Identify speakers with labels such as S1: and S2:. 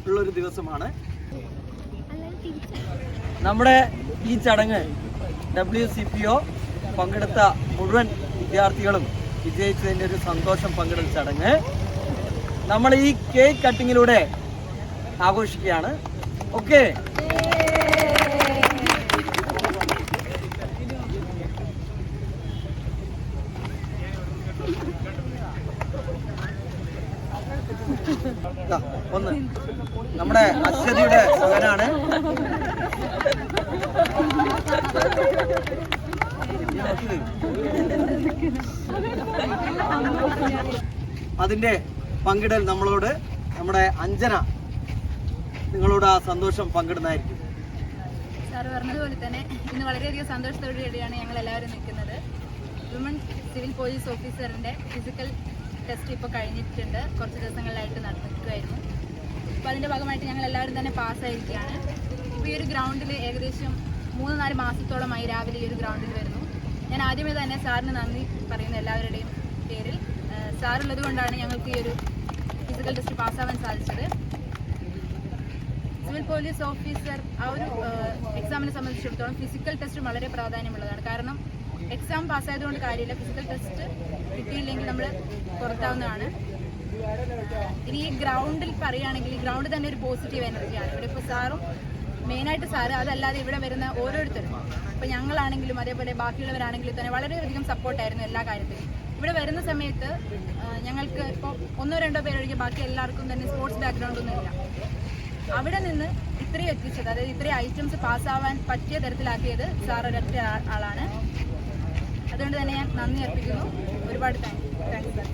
S1: ഉള്ളൊരു ദിവസമാണ്. നമ്മുടെ ഈ ചടങ്ങ് WCPO പങ്കെടുത്ത മുഴുവൻ വിദ്യാർത്ഥികളും വിജയിച്ചതിൻ്റെ ഒരു സന്തോഷം പങ്കിടൽ ചടങ്ങ് നമ്മൾ ഈ കേക്ക് കട്ടിങ്ങിലൂടെ ആഘോഷിക്കുകയാണ്. ഓക്കെ, ഒന്ന് നമ്മുടെ അശ്വതിയുടെ മകനാണ്. അതിന്റെ പങ്കിടൽ നമ്മളോട് നമ്മുടെ അഞ്ജന നിങ്ങളോട് ആ സന്തോഷം പങ്കിടുന്നതായിരിക്കും.
S2: സാർ പറഞ്ഞതുപോലെ തന്നെ ഇന്ന് വളരെയധികം സന്തോഷത്തോടുകൂടിയാണ് ഞങ്ങൾ എല്ലാവരും നിൽക്കുന്നത്. വിമൺ സിവിൽ പോലീസ് ഓഫീസറിന്റെ ഫിസിക്കൽ ടെസ്റ്റ് ഇപ്പോൾ കഴിഞ്ഞിട്ടുണ്ട്. കുറച്ച് ദിവസങ്ങളിലായിട്ട് നടന്നിരിക്കുമായിരുന്നു. അപ്പോൾ അതിൻ്റെ ഭാഗമായിട്ട് ഞങ്ങൾ എല്ലാവരും തന്നെ പാസ്സായിരിക്കുകയാണ്. ഇപ്പോൾ ഈ ഒരു ഗ്രൗണ്ടിൽ ഏകദേശം 3-4 മാസത്തോളമായി രാവിലെ ഈ ഒരു ഗ്രൗണ്ടിൽ വരുന്നു. ഞാൻ ആദ്യമേ തന്നെ സാറിന് നന്ദി പറയുന്നു എല്ലാവരുടെയും പേരിൽ. സാറുള്ളത് കൊണ്ടാണ് ഞങ്ങൾക്ക് ഈ ഒരു ഫിസിക്കൽ ടെസ്റ്റ് പാസ്സാവാൻ സാധിച്ചത്. സിവിൽ പോലീസ് ഓഫീസർ ആ ഒരു എക്സാമിനെ സംബന്ധിച്ചിടത്തോളം ഫിസിക്കൽ ടെസ്റ്റ് വളരെ പ്രാധാന്യമുള്ളതാണ്. കാരണം എക്സാം പാസ്സായതുകൊണ്ട് കാര്യമില്ല, ഫിസിക്കൽ ടെസ്റ്റ് കിട്ടിയില്ലെങ്കിൽ നമ്മൾ പുറത്താവുന്നതാണ്. ഇനി ഈ ഗ്രൗണ്ടിൽ പറയുകയാണെങ്കിൽ ഈ ഗ്രൗണ്ട് തന്നെ ഒരു പോസിറ്റീവ് എനർജിയാണ്. ഇവിടെ ഇപ്പോൾ സാറും മെയിനായിട്ട് സാറ്, അതല്ലാതെ ഇവിടെ വരുന്ന ഓരോരുത്തരും, ഇപ്പോൾ ഞങ്ങളാണെങ്കിലും അതേപോലെ ബാക്കിയുള്ളവരാണെങ്കിലും തന്നെ വളരെയധികം സപ്പോർട്ടായിരുന്നു എല്ലാ കാര്യത്തിലും. ഇവിടെ വരുന്ന സമയത്ത് ഞങ്ങൾക്ക് ഇപ്പോൾ 1-2 പേരൊഴികെ ബാക്കി എല്ലാവർക്കും തന്നെ സ്പോർട്സ് ബാക്ക്ഗ്രൗണ്ടൊന്നും ഇല്ല. അവിടെ നിന്ന് ഇത്രയും എത്തിച്ചത്, അതായത് ഇത്രയും ഐറ്റംസ് പാസ്സാവാൻ പറ്റിയ തരത്തിലാക്കിയത് സാർ ഒരൊറ്റ ആളാണ്. അതുകൊണ്ട് തന്നെ ഞാൻ നന്ദി അർപ്പിക്കുന്നു. ഒരുപാട് താങ്ക്സ് സാർ.